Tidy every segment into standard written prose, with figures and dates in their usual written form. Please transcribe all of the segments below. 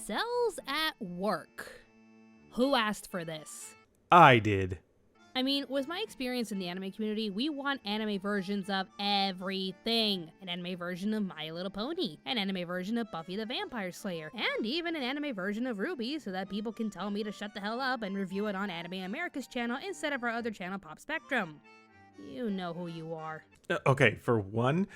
Cells at work. Who asked for this? I did. I mean, with my experience in the anime community, we want anime versions of everything. An anime version of My Little Pony, an anime version of Buffy the Vampire Slayer, and even an anime version of Ruby so that people can tell me to shut the hell up and review it on Anime America's channel instead of our other channel, Pop Spectrum. You know who you are. Okay, for one,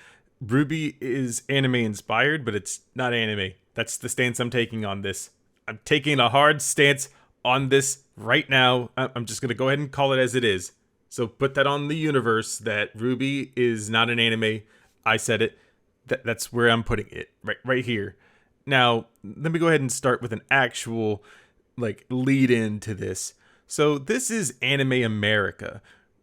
Ruby is anime inspired, but it's not anime. That's the stance I'm taking on this. I'm taking a hard stance on this right now. I'm just going to go ahead and call it as it is. So put that on the universe that Ruby is not an anime. I said it. That's where I'm putting it, right here. Now, let me go ahead and start with an actual lead into this. So this is Anime America.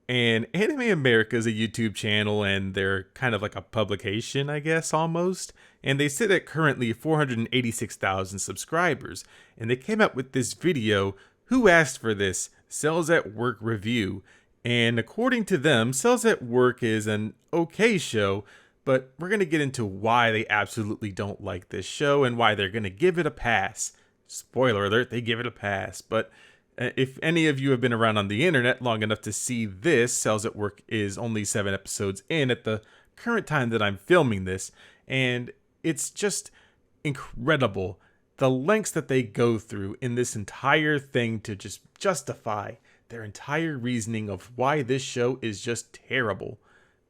And Anime America is a YouTube channel, and they're kind of like a publication, I guess, almost. And they sit at currently 486,000 subscribers. And they came up with this video, Who Asked for This? Cells at Work Review. And according to them, Cells at Work is an okay show, but we're going to get into why they absolutely don't like this show and why they're going to give it a pass. Spoiler alert, they give it a pass, but if any of you have been around on the internet long enough to see this, Cells at Work is only 7 episodes in at the current time that I'm filming this, and it's just incredible the lengths that they go through in this entire thing to just justify their entire reasoning of why this show is just terrible.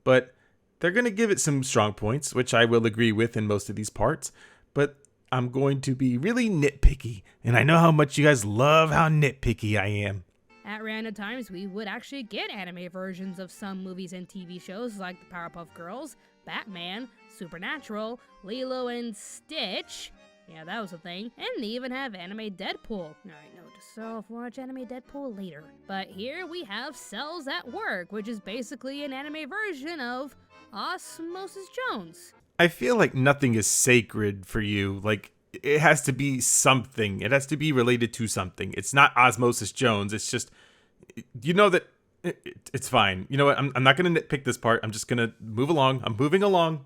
But they're going to give it some strong points, which I will agree with in most of these parts, but I'm going to be really nitpicky, and I know how much you guys love how nitpicky I am. At random times, we would actually get anime versions of some movies and TV shows like the Powerpuff Girls, Batman, Supernatural, Lilo and Stitch. Yeah, that was a thing. And they even have anime Deadpool. Alright, note to self, watch anime Deadpool later. But here we have Cells at Work, which is basically an anime version of Osmosis Jones. I feel like nothing is sacred for you. It has to be something. It has to be related to something. It's not Osmosis Jones. It's just, you know that it's fine. You know what? I'm not going to nitpick this part. I'm just going to move along. I'm moving along.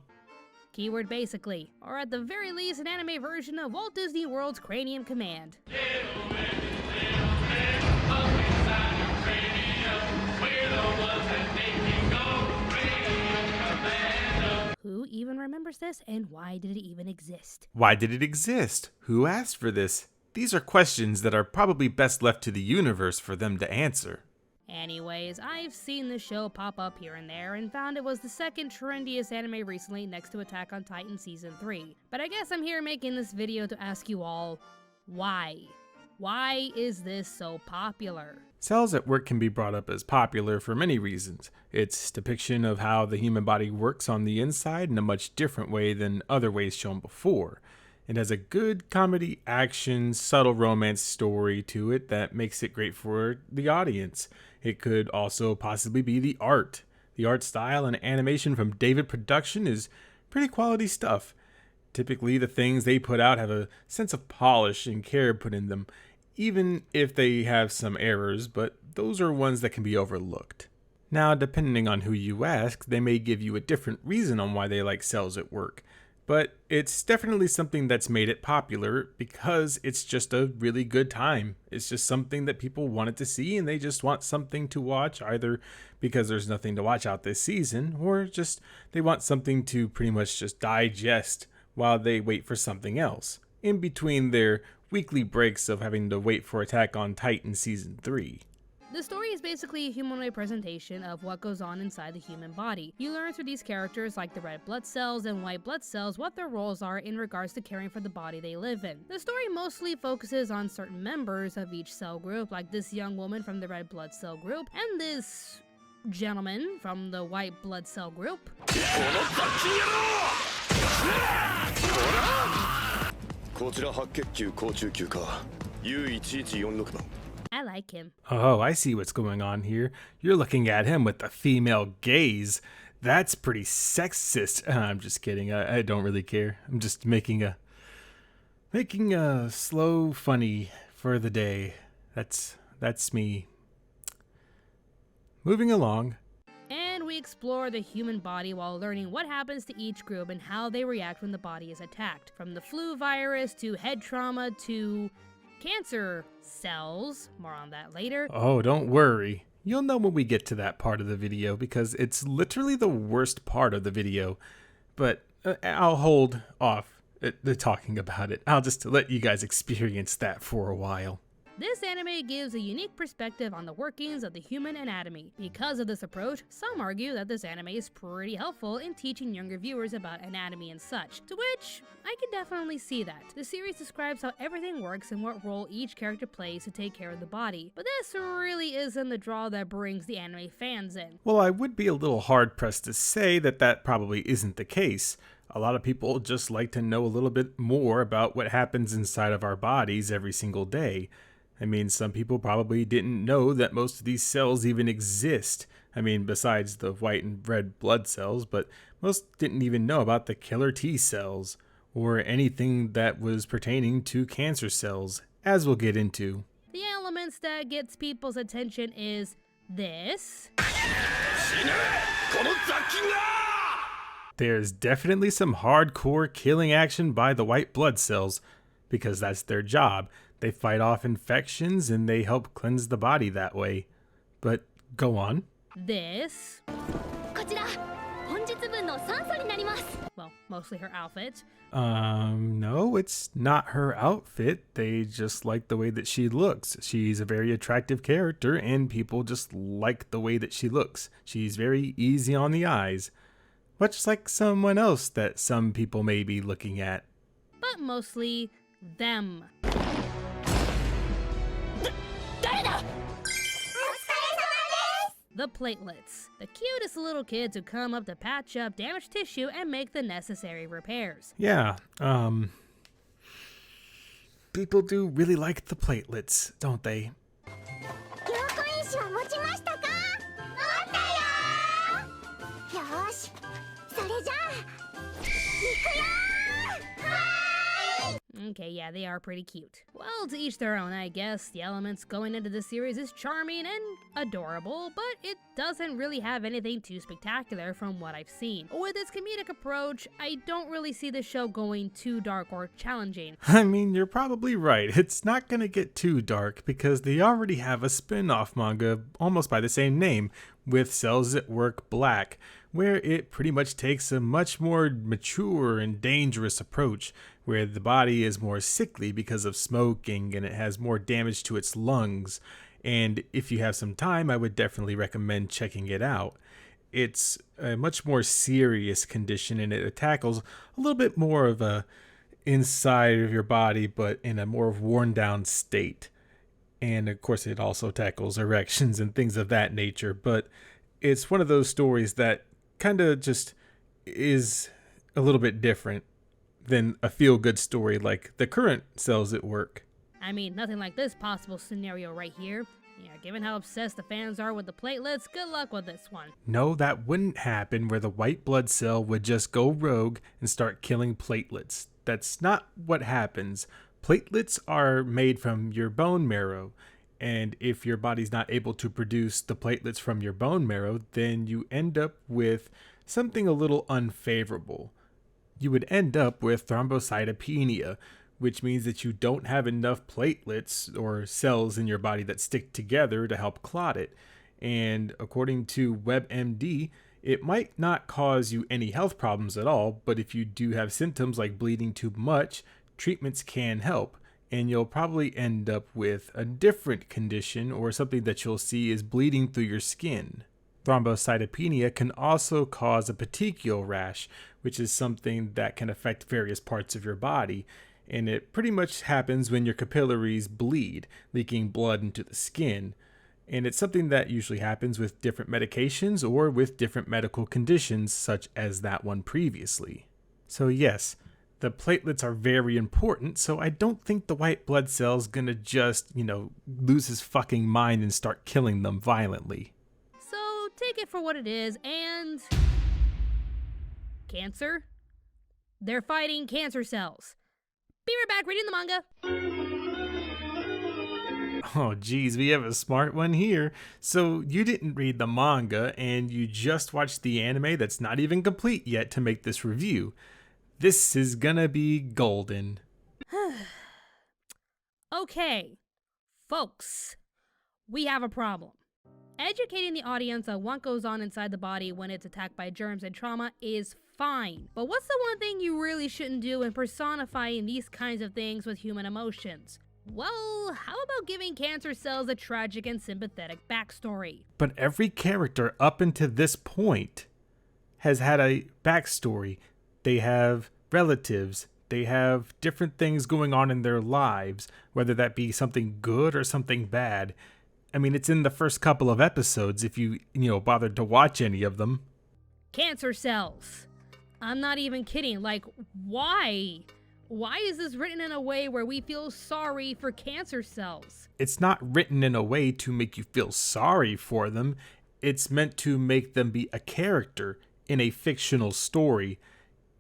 Keyword basically, or at the very least an anime version of Walt Disney World's Cranium Command. Who even remembers this, and why did it even exist? Why did it exist? Who asked for this? These are questions that are probably best left to the universe for them to answer. Anyways, I've seen the show pop up here and there and found it was the second trendiest anime recently next to Attack on Titan Season 3. But I guess I'm here making this video to ask you all, why? Why is this so popular? Cells at Work can be brought up as popular for many reasons. Its depiction of how the human body works on the inside in a much different way than other ways shown before. It has a good comedy, action, subtle romance story to it that makes it great for the audience. It could also possibly be the art. The art style and animation from David Production is pretty quality stuff. Typically, the things they put out have a sense of polish and care put in them, even if they have some errors, but those are ones that can be overlooked. Now, depending on who you ask, they may give you a different reason on why they like Cells at Work. But it's definitely something that's made it popular because it's just a really good time. It's just something that people wanted to see, and they just want something to watch, either because there's nothing to watch out this season, or just they want something to pretty much just digest while they wait for something else, in between their weekly breaks of having to wait for Attack on Titan Season 3. The story is basically a humanoid presentation of what goes on inside the human body. You learn through these characters like the red blood cells and white blood cells what their roles are in regards to caring for the body they live in. The story mostly focuses on certain members of each cell group, like this young woman from the red blood cell group and this gentleman from the white blood cell group. I like him. Oh, I see what's going on here. You're looking at him with the female gaze. That's pretty sexist. I'm just kidding. I don't really care. I'm just making a slow funny for the day. That's me. Moving along. And we we explore the human body while learning what happens to each group and how they react when the body is attacked. From the flu virus to head trauma to cancer cells. More on that later. Oh, don't worry. You'll know when we get to that part of the video because it's literally the worst part of the video. But I'll hold off the talking about it. I'll just let you guys experience that for a while. This anime gives a unique perspective on the workings of the human anatomy. Because of this approach, some argue that this anime is pretty helpful in teaching younger viewers about anatomy and such, to which I can definitely see that. The series describes how everything works and what role each character plays to take care of the body, but this really isn't the draw that brings the anime fans in. Well, I would be a little hard-pressed to say that probably isn't the case. A lot of people just like to know a little bit more about what happens inside of our bodies every single day. I mean, some people probably didn't know that most of these cells even exist. I mean, besides the white and red blood cells, but most didn't even know about the killer T cells or anything that was pertaining to cancer cells, as we'll get into. The elements that gets people's attention is this. There's definitely some hardcore killing action by the white blood cells, because that's their job. They fight off infections and they help cleanse the body that way. But go on. This. Well, mostly her outfit. No, it's not her outfit. They just like the way that she looks. She's a very attractive character and people just like the way that she looks. She's very easy on the eyes. Much like someone else that some people may be looking at. But mostly them. The platelets. The cutest little kids who come up to patch up damaged tissue and make the necessary repairs. Yeah, people do really like the platelets, don't they? Okay, yeah, they are pretty cute. Well, to each their own, I guess. The elements going into this series is charming and adorable, but it doesn't really have anything too spectacular from what I've seen. With its comedic approach, I don't really see the show going too dark or challenging. I mean, you're probably right. It's not gonna get too dark because they already have a spin-off manga almost by the same name with Cells at Work Black, where it pretty much takes a much more mature and dangerous approach, where the body is more sickly because of smoking and it has more damage to its lungs. And if you have some time, I would definitely recommend checking it out. It's a much more serious condition and it tackles a little bit more of a inside of your body, but in a more worn down state. And of course it also tackles erections and things of that nature, but it's one of those stories that kind of just is a little bit different than a feel-good story like the current Cells at Work. I mean, nothing like this possible scenario right here. Yeah, given how obsessed the fans are with the platelets, good luck with this one. No, that wouldn't happen where the white blood cell would just go rogue and start killing platelets. That's not what happens. Platelets are made from your bone marrow, and if your body's not able to produce the platelets from your bone marrow, then you end up with something a little unfavorable. You would end up with thrombocytopenia, which means that you don't have enough platelets or cells in your body that stick together to help clot it. And according to WebMD, it might not cause you any health problems at all, but if you do have symptoms like bleeding too much, treatments can help, and you'll probably end up with a different condition or something that you'll see is bleeding through your skin. Thrombocytopenia can also cause a petechial rash, which is something that can affect various parts of your body, and it pretty much happens when your capillaries bleed, leaking blood into the skin. And it's something that usually happens with different medications or with different medical conditions such as that one previously. So yes, the platelets are very important, so I don't think the white blood cell's gonna just, lose his fucking mind and start killing them violently. So take it for what it is, and cancer? They're fighting cancer cells. Be right back reading the manga. Oh, geez, we have a smart one here. So you didn't read the manga and you just watched the anime that's not even complete yet to make this review. This is gonna be golden. Okay, folks, we have a problem. Educating the audience on what goes on inside the body when it's attacked by germs and trauma is fine. But what's the one thing you really shouldn't do in personifying these kinds of things with human emotions? Well, how about giving cancer cells a tragic and sympathetic backstory? But every character up until this point has had a backstory. They have relatives. They have different things going on in their lives, whether that be something good or something bad. I mean, it's in the first couple of episodes if you bothered to watch any of them. Cancer cells. I'm not even kidding. Like, why? Why is this written in a way where we feel sorry for cancer cells? It's not written in a way to make you feel sorry for them. It's meant to make them be a character in a fictional story.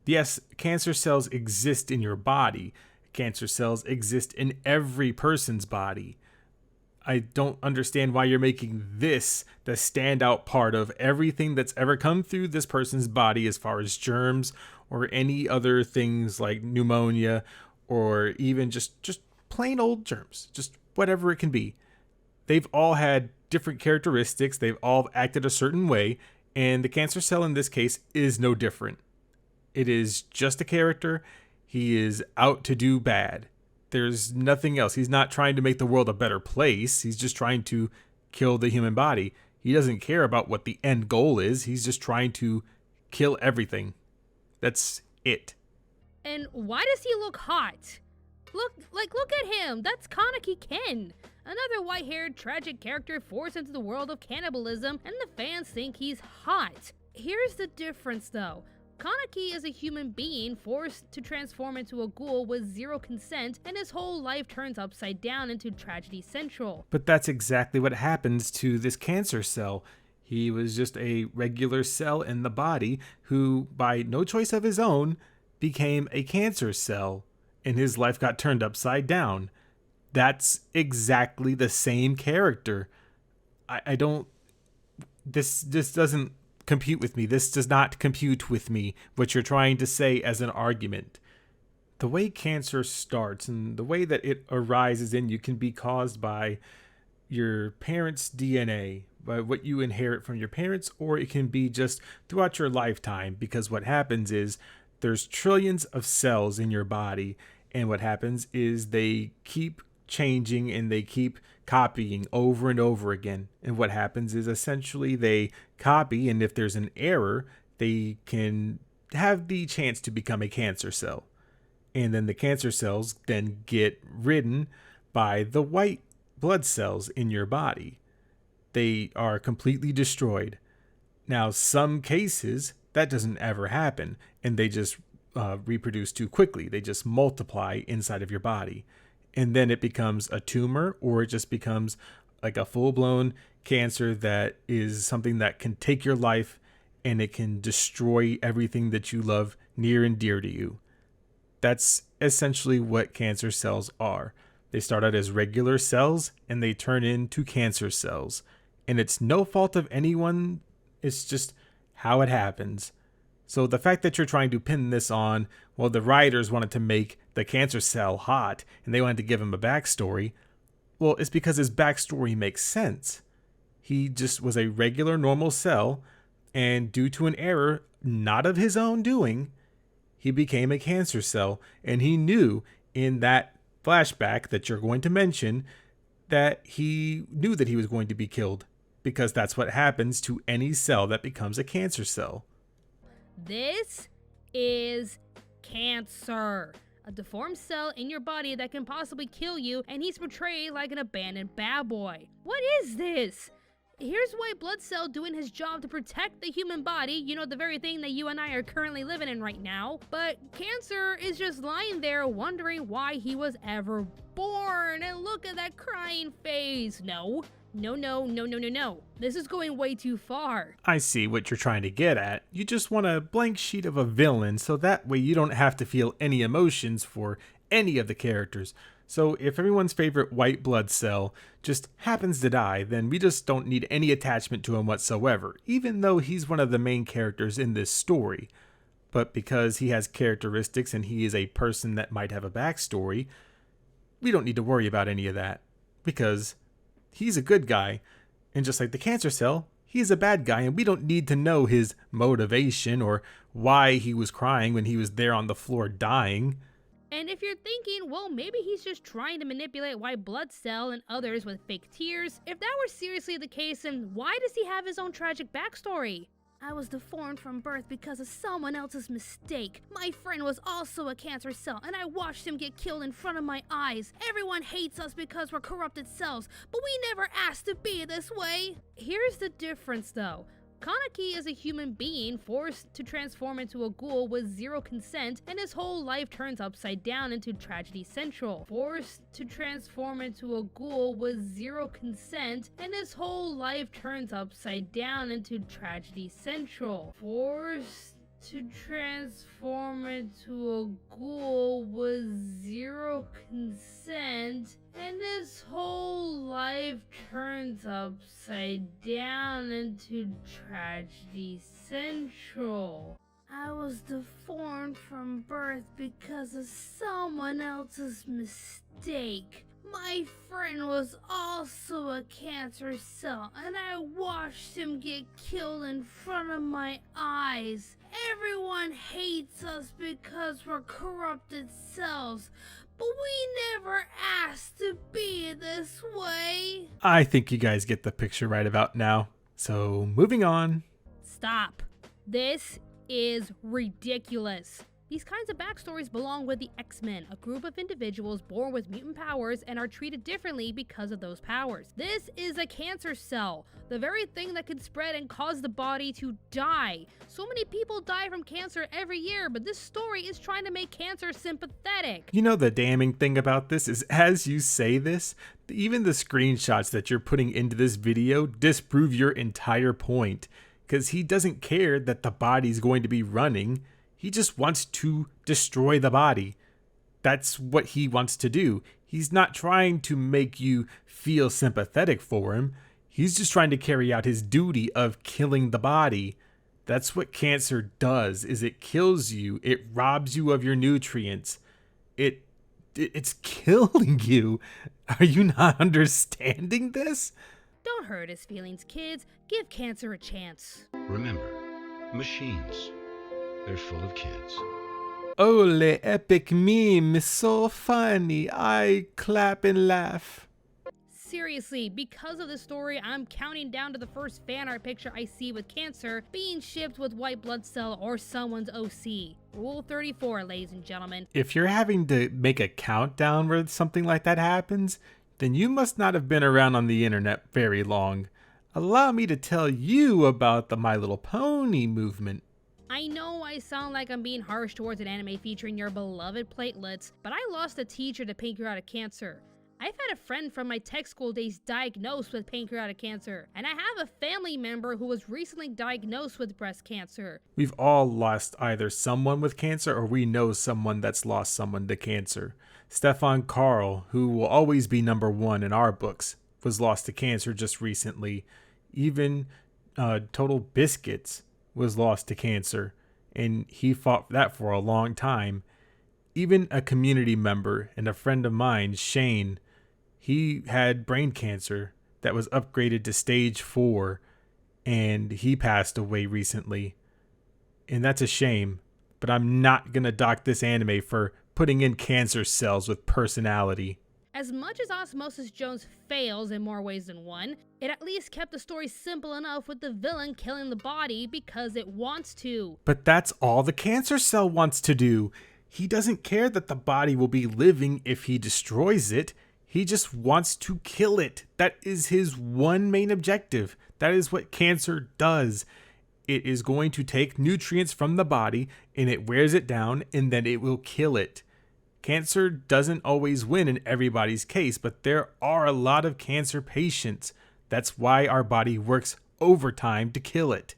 Yes, cancer cells exist in your body. Cancer cells exist in every person's body. I don't understand why you're making this the standout part of everything that's ever come through this person's body as far as germs or any other things like pneumonia or even just plain old germs, just whatever it can be. They've all had different characteristics. They've all acted a certain way, and the cancer cell in this case is no different. It is just a character. He is out to do bad. There's nothing else. He's not trying to make the world a better place. He's just trying to kill the human body. He doesn't care about what the end goal is. He's just trying to kill everything. That's it. And why does he look hot? Look at him. That's Kaneki Ken. Another white-haired tragic character forced into the world of cannibalism, and the fans think he's hot. Here's the difference though. Kaneki is a human being forced to transform into a ghoul with zero consent, and his whole life turns upside down into tragedy central. But that's exactly what happens to this cancer cell. He was just a regular cell in the body who, by no choice of his own, became a cancer cell, and his life got turned upside down. That's exactly the same character. I don't... This doesn't compute with me. This does not compute with me, what you're trying to say as an argument. The way cancer starts and the way that it arises in you can be caused by your parents' DNA, by what you inherit from your parents, or it can be just throughout your lifetime, because what happens is there's trillions of cells in your body, and what happens is they keep changing and they keep copying over and over again. And what happens is essentially they copy, and if there's an error, they can have the chance to become a cancer cell. And then the cancer cells then get ridden by the white blood cells in your body. They are completely destroyed. Now, some cases, that doesn't ever happen, and they just reproduce too quickly. They just multiply inside of your body. And then it becomes a tumor, or it just becomes like a full-blown cancer that is something that can take your life and it can destroy everything that you love near and dear to you. That's essentially what cancer cells are. They start out as regular cells and they turn into cancer cells. And it's no fault of anyone. It's just how it happens. So the fact that you're trying to pin this on, well, the writers wanted to make the cancer cell hot and they wanted to give him a backstory. Well, it's because his backstory makes sense. He just was a regular normal cell, and due to an error, not of his own doing, he became a cancer cell, and he knew in that flashback that you're going to mention that he knew that he was going to be killed, because that's what happens to any cell that becomes a cancer cell. This is cancer. A deformed cell in your body that can possibly kill you, and he's portrayed like an abandoned bad boy. What is this? Here's white blood cell doing his job to protect the human body, you know, the very thing that you and I are currently living in right now. But cancer is just lying there wondering why he was ever born. And look at that crying face. No. This is going way too far. I see what you're trying to get at. You just want a blank sheet of a villain so that way you don't have to feel any emotions for any of the characters. So if everyone's favorite white blood cell just happens to die, then we just don't need any attachment to him whatsoever, even though he's one of the main characters in this story. But because he has characteristics and he is a person that might have a backstory, we don't need to worry about any of that, because he's a good guy. And just like the cancer cell, he's a bad guy, and we don't need to know his motivation or why he was crying when he was there on the floor dying. And if you're thinking, well, maybe he's just trying to manipulate white blood cell and others with fake tears, if that were seriously the case, then why does he have his own tragic backstory? I was deformed from birth because of someone else's mistake. My friend was also a cancer cell, and I watched him get killed in front of my eyes. Everyone hates us because we're corrupted cells, but we never asked to be this way. Here's the difference, though. Kaneki is a human being forced to transform into a ghoul with zero consent, and his whole life turns upside down into Tragedy Central. Forced to transform into a ghoul with zero consent, and his whole life turns upside down into Tragedy Central. Forced to transform into a ghoul with zero consent, and his whole life turns upside down into Tragedy Central. I was deformed from birth because of someone else's mistake. My friend was also a cancer cell, and I watched him get killed in front of my eyes. Everyone hates us because we're corrupted cells, but we never asked to be this way. I think you guys get the picture right about now. So moving on. Stop. This is ridiculous. These kinds of backstories belong with the X-Men, a group of individuals born with mutant powers and are treated differently because of those powers. This is a cancer cell, the very thing that can spread and cause the body to die. So many people die from cancer every year, but this story is trying to make cancer sympathetic. You know, the damning thing about this is, as you say this, even the screenshots that you're putting into this video disprove your entire point, because he doesn't care that the body's going to be running. He just wants to destroy the body. That's what he wants to do. He's not trying to make you feel sympathetic for him. He's just trying to carry out his duty of killing the body. That's what cancer does, is it kills you. It robs you of your nutrients. It's killing you. Are you not understanding this? Don't hurt his feelings, kids. Give cancer a chance. Remember, machines. They're full of kids. Ole, epic meme, so funny. I clap and laugh. Seriously, because of this story, I'm counting down to the first fan art picture I see with cancer being shipped with white blood cell or someone's OC. Rule 34, ladies and gentlemen. If you're having to make a countdown where something like that happens, then you must not have been around on the internet very long. Allow me to tell you about the My Little Pony movement. I know I sound like I'm being harsh towards an anime featuring your beloved platelets, but I lost a teacher to pancreatic cancer. I've had a friend from my tech school days diagnosed with pancreatic cancer, and I have a family member who was recently diagnosed with breast cancer. We've all lost either someone with cancer or we know someone that's lost someone to cancer. Stefan Karl, who will always be number one in our books, was lost to cancer just recently. Even Total Biscuits was lost to cancer, and he fought that for a long time. Even a community member and a friend of mine, Shane, he had brain cancer that was upgraded to stage 4, and he passed away recently. And that's a shame, but I'm not gonna dock this anime for putting in cancer cells with personality. As much as Osmosis Jones fails in more ways than one, it at least kept the story simple enough with the villain killing the body because it wants to. But that's all the cancer cell wants to do. He doesn't care that the body will be living if he destroys it. He just wants to kill it. That is his one main objective. That is what cancer does. It is going to take nutrients from the body and it wears it down, and then it will kill it. Cancer doesn't always win in everybody's case, but there are a lot of cancer patients. That's why our body works overtime to kill it.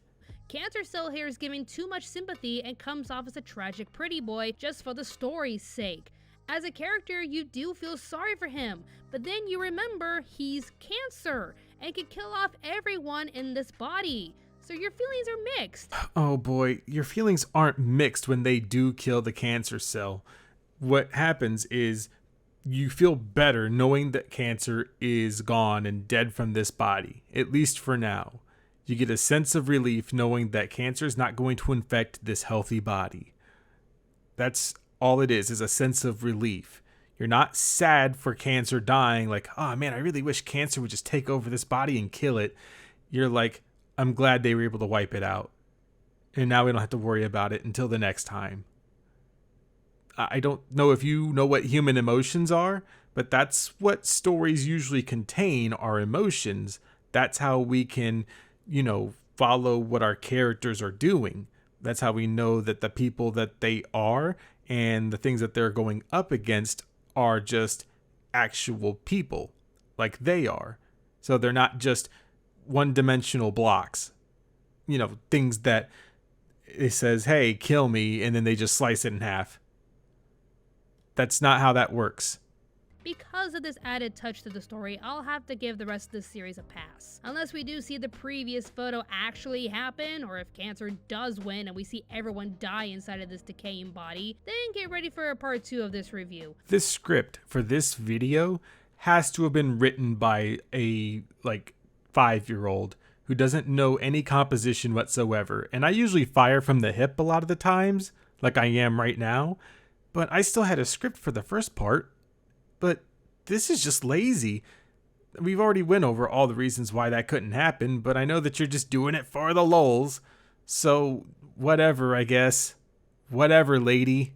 Cancer Cell here is giving too much sympathy and comes off as a tragic pretty boy just for the story's sake. As a character, you do feel sorry for him, but then you remember he's cancer and can kill off everyone in this body. So your feelings are mixed. Oh boy, your feelings aren't mixed when they do kill the cancer cell. What happens is you feel better knowing that cancer is gone and dead from this body, at least for now. You get a sense of relief knowing that cancer is not going to infect this healthy body. That's all it is a sense of relief. You're not sad for cancer dying, like, oh man, I really wish cancer would just take over this body and kill it. You're like, I'm glad they were able to wipe it out. And now we don't have to worry about it until the next time. I don't know if you know what human emotions are, but that's what stories usually contain, are emotions. That's how we can, follow what our characters are doing. That's how we know that the people that they are and the things that they're going up against are just actual people, like they are. So they're not just one-dimensional blocks, things that it says, hey, kill me, and then they just slice it in half. That's not how that works. Because of this added touch to the story, I'll have to give the rest of this series a pass. Unless we do see the previous photo actually happen, or if cancer does win and we see everyone die inside of this decaying body, then get ready for a part 2 of this review. This script for this video has to have been written by a 5-year-old who doesn't know any composition whatsoever. And I usually fire from the hip a lot of the times, like I am right now. But I still had a script for the first part. But this is just lazy. We've already went over all the reasons why that couldn't happen, but I know that you're just doing it for the lulz. So, whatever, I guess. Whatever, lady.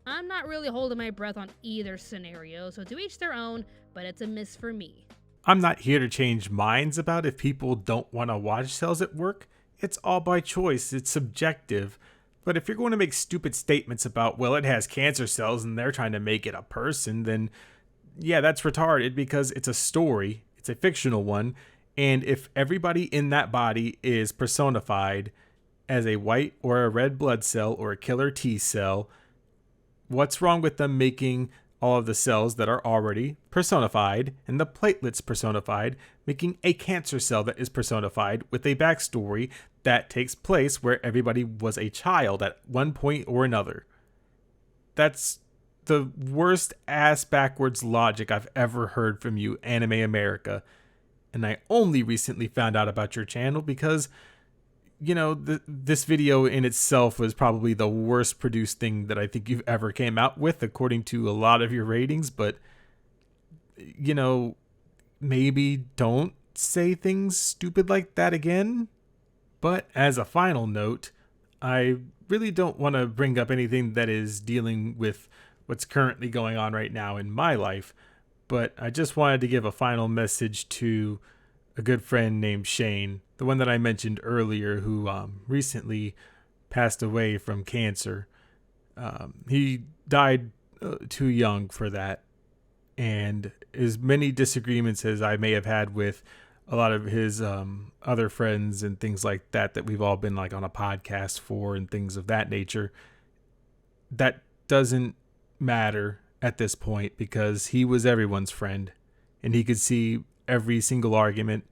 I'm not really holding my breath on either scenario, so to each their own, but it's a miss for me. I'm not here to change minds about if people don't want to watch cells at work. It's all by choice. It's subjective. But if you're going to make stupid statements about, well, it has cancer cells and they're trying to make it a person, then yeah, that's retarded because it's a story. It's a fictional one. And if everybody in that body is personified as a white or a red blood cell or a killer T cell, what's wrong with them making all of the cells that are already personified and the platelets personified, making a cancer cell that is personified with a backstory that takes place where everybody was a child at one point or another? That's the worst ass backwards logic I've ever heard from you, Anime America. And I only recently found out about your channel because, this video in itself was probably the worst produced thing that I think you've ever came out with, according to a lot of your ratings. But, maybe don't say things stupid like that again. But as a final note, I really don't want to bring up anything that is dealing with what's currently going on right now in my life. But I just wanted to give a final message to a good friend named Shane, the one that I mentioned earlier, who recently passed away from cancer. He died too young for that. And as many disagreements as I may have had with a lot of his other friends and things like that we've all been on a podcast for and things of that nature, that doesn't matter at this point because he was everyone's friend and he could see every single argument,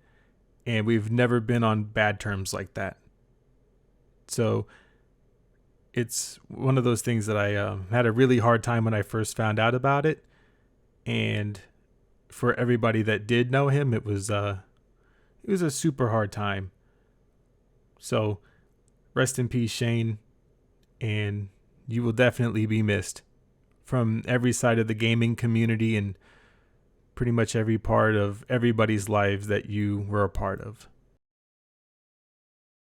and we've never been on bad terms like that. So it's one of those things that I had a really hard time when I first found out about it, and for everybody that did know him, it was a super hard time. So rest in peace, Shane, and you will definitely be missed from every side of the gaming community and pretty much every part of everybody's lives that you were a part of.